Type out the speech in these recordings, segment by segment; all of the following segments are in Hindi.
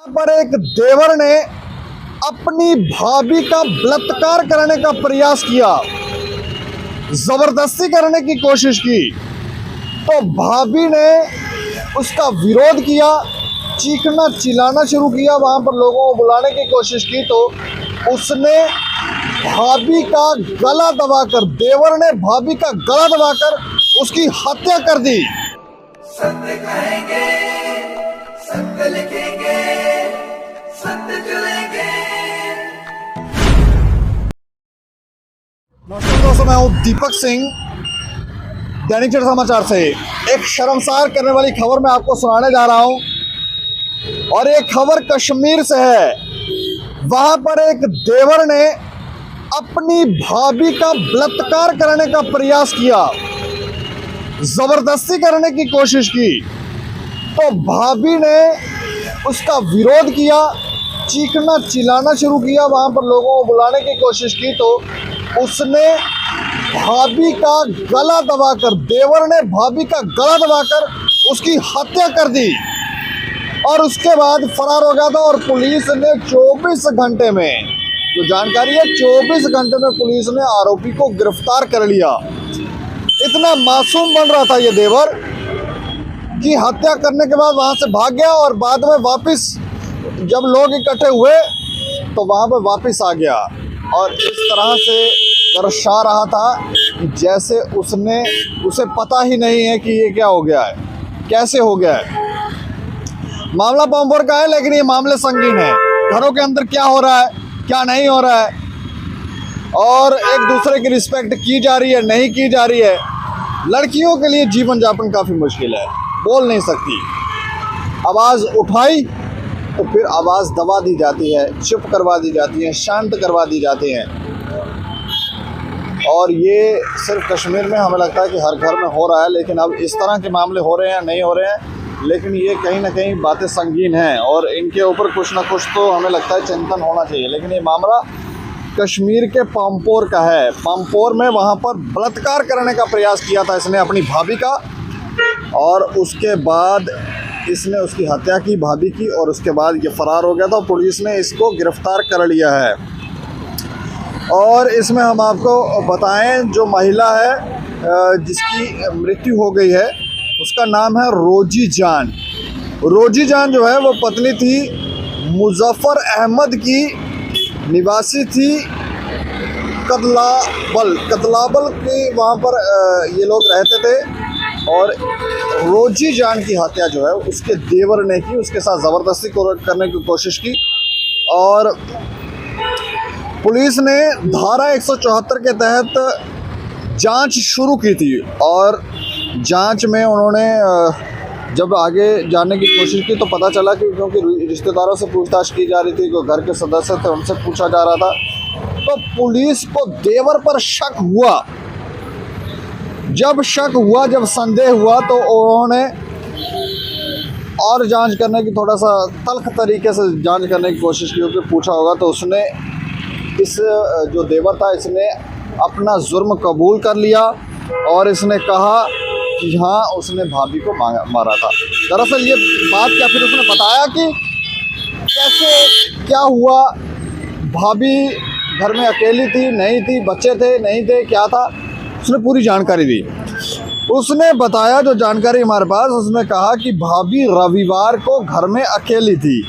पर एक देवर ने अपनी भाभी का बलात्कार करने का प्रयास किया, जबरदस्ती करने की कोशिश की, तो भाभी ने उसका विरोध किया, चीखना चिल्लाना शुरू किया। वहां पर लोगों को बुलाने की कोशिश की तो उसने भाभी का गला दबाकर, देवर ने भाभी का गला दबाकर उसकी हत्या कर दी। सत्य कहेंगे, सत्य लिखेंगे, सत्य चलेंगे। नमस्कार दोस्तों, मैं हूं दीपक सिंह, दैनिक जागरण समाचार से। एक शर्मसार करने वाली खबर मैं आपको सुनाने जा रहा हूं और ये खबर कश्मीर से है। वहां पर एक देवर ने अपनी भाभी का बलात्कार करने का प्रयास किया, जबरदस्ती करने की कोशिश की, तो भाभी ने उसका विरोध किया, चीखना चिल्लाना शुरू किया। वहां पर लोगों को बुलाने की कोशिश की तो उसने भाभी का गला दबाकर, देवर ने भाभी का गला दबाकर उसकी हत्या कर दी और उसके बाद फरार हो गया था। और पुलिस ने 24 घंटे में, जो जानकारी है, 24 घंटे में पुलिस ने आरोपी को गिरफ्तार कर लिया। इतना मासूम बन रहा था ये देवर कि हत्या करने के बाद वहां से भाग गया और बाद में वापस जब लोग इकट्ठे हुए तो वहां पर वापस आ गया और इस तरह से दर्शा रहा था कि जैसे उसे पता ही नहीं है कि ये क्या हो गया है, कैसे हो गया है। मामला पामपुर का है, लेकिन ये मामले संगीन है। घरों के अंदर क्या हो रहा है, क्या नहीं हो रहा है, और एक दूसरे की रिस्पेक्ट की जा रही है, नहीं की जा रही है। लड़कियों के लिए जीवन यापन काफ़ी मुश्किल है, बोल नहीं सकती। आवाज़ उठाई तो फिर आवाज़ दबा दी जाती है, चुप करवा दी जाती है, शांत करवा दी जाती है। और ये सिर्फ कश्मीर में हमें लगता है कि हर घर में हो रहा है, लेकिन अब इस तरह के मामले हो रहे हैं, नहीं हो रहे हैं, लेकिन ये कहीं ना कहीं बातें संगीन हैं और इनके ऊपर कुछ ना कुछ तो हमें लगता है चिंतन होना चाहिए। लेकिन ये मामला कश्मीर के पामपोर का है। पामपोर में वहाँ पर बलात्कार करने का प्रयास किया था इसने अपनी भाभी का, और उसके बाद इसने उसकी हत्या की, भाभी की, और उसके बाद ये फरार हो गया था। पुलिस ने इसको गिरफ्तार कर लिया है। और इसमें हम आपको बताएं, जो महिला है जिसकी मृत्यु हो गई है, उसका नाम है रोजी जान। रोजी जान जो है वो पत्नी थी मुजफ्फर अहमद की, निवासी थी कतलाबल के, वहाँ पर ये लोग रहते थे। और रोजी जान की हत्या जो है उसके देवर ने की, उसके साथ ज़बरदस्ती करने की कोशिश की। और पुलिस ने धारा 174 के तहत जांच शुरू की थी और जांच में उन्होंने जब आगे जाने की कोशिश की तो पता चला कि क्योंकि रिश्तेदारों से पूछताछ की जा रही थी, जो घर के सदस्य थे उनसे पूछा जा रहा था, तो पुलिस को देवर पर शक हुआ। जब शक हुआ, जब संदेह हुआ, तो उन्होंने और जांच करने की, थोड़ा सा तल्ख तरीके से जांच करने की कोशिश की। क्योंकि पूछा होगा तो उसने, इस जो देवर था, इसने अपना जुर्म कबूल कर लिया और इसने कहा कि हाँ, उसने भाभी को मारा था। दरअसल ये बात क्या, फिर उसने बताया कि कैसे क्या हुआ, भाभी घर में अकेली थी, नहीं थी, बच्चे थे, नहीं थे, क्या था, उसने पूरी जानकारी दी। उसने बताया जो जानकारी हमारे पास, उसने कहा कि भाभी रविवार को घर में अकेली थी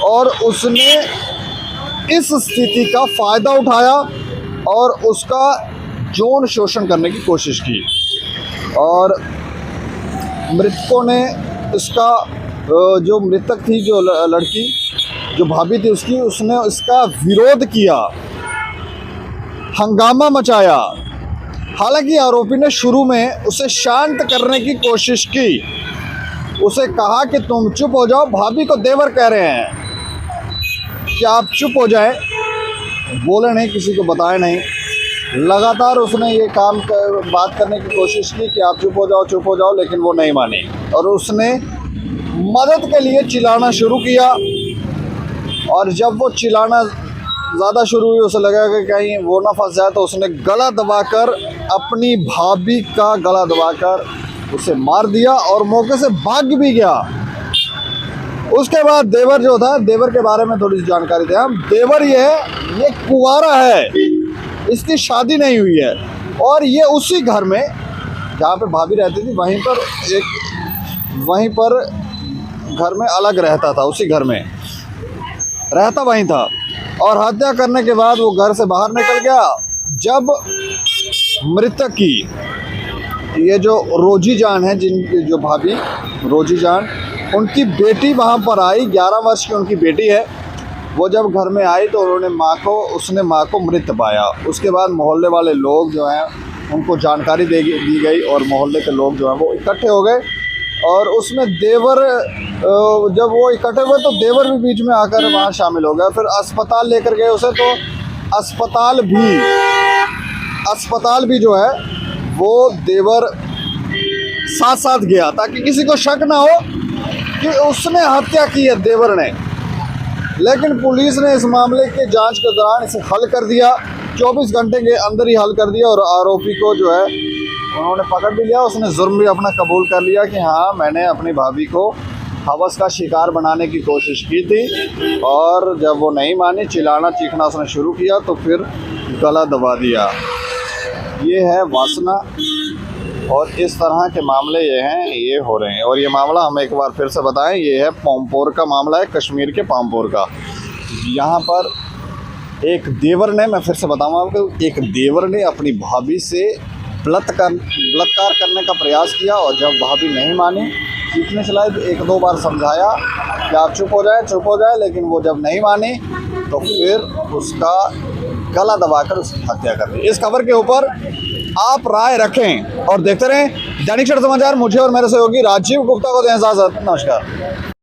और उसने इस स्थिति का फ़ायदा उठाया और उसका यौन शोषण करने की कोशिश की। और मृतकों ने इसका, जो मृतक थी, जो लड़की, जो भाभी थी उसकी, उसने इसका विरोध किया, हंगामा मचाया। हालांकि आरोपी ने शुरू में उसे शांत करने की कोशिश की, उसे कहा कि तुम चुप हो जाओ, भाभी को देवर कह रहे हैं कि आप चुप हो जाए। बोले नहीं, किसी को बताए नहीं। लगातार उसने ये बात करने की कोशिश की कि आप चुप हो जाओ, लेकिन वो नहीं मानी और उसने मदद के लिए चिल्लाना शुरू किया। और जब वो चिल्लाना ज़्यादा शुरू हुई, उसे लगा कि कहीं वो ना फंस जाए, तो उसने गला दबाकर, अपनी भाभी का गला दबाकर उसे मार दिया और मौके से भाग भी गया। उसके बाद देवर जो था, देवर के बारे में थोड़ी सी जानकारी दें हम। देवर ये कुंवारा है, इसकी शादी नहीं हुई है और ये उसी घर में जहाँ पे भाभी रहती थी वहीं पर घर में अलग रहता था, उसी घर में रहता वहीं था। और हत्या करने के बाद वो घर से बाहर निकल गया। जब मृतक की ये जो रोजी जान है, जिनकी जो भाभी रोजी जान, उनकी बेटी वहाँ पर आई, 11 वर्ष की उनकी बेटी है। वो जब घर में आई तो उसने माँ को मृत पाया। उसके बाद मोहल्ले वाले लोग जो हैं उनको जानकारी दी गई और मोहल्ले के लोग जो हैं वो इकट्ठे हो गए। और उसमें देवर, जब वो इकट्ठे हुए तो देवर भी बीच में आकर वहाँ शामिल हो गया। फिर अस्पताल लेकर गए उसे, तो अस्पताल भी जो है वो देवर साथ साथ गया, ताकि किसी को शक ना हो कि उसने हत्या की है देवर ने। लेकिन पुलिस ने इस मामले के जांच के दौरान इसे हल कर दिया, 24 घंटे के अंदर ही हल कर दिया। और आरोपी को जो है उन्होंने पकड़ भी लिया। उसने जुर्म भी अपना कबूल कर लिया कि हाँ, मैंने अपनी भाभी को हवस का शिकार बनाने की कोशिश की थी और जब वो नहीं मानी, चिल्लाना चीखना उसने शुरू किया तो फिर गला दबा दिया। ये है वासना और इस तरह के मामले ये हो रहे हैं। और ये मामला हम एक बार फिर से बताएं, ये है पामपोर का मामला है, कश्मीर के पामपोर का। यहाँ पर एक देवर ने, मैं फिर से बताऊँगा आपको, एक देवर ने अपनी भाभी से बलात्कार करने का प्रयास किया और जब भाभी नहीं मानी, चीखने चलाई, तो 1-2 बार समझाया कि आप चुप हो जाए, लेकिन वो जब नहीं मानी तो फिर उसका गला दबाकर उसकी हत्या कर दी। इस खबर के ऊपर आप राय रखें और देखते रहें दैनिक क्षण समाचार। मुझे और मेरे सहयोगी राजीव गुप्ता को दें इजाज़त। नमस्कार।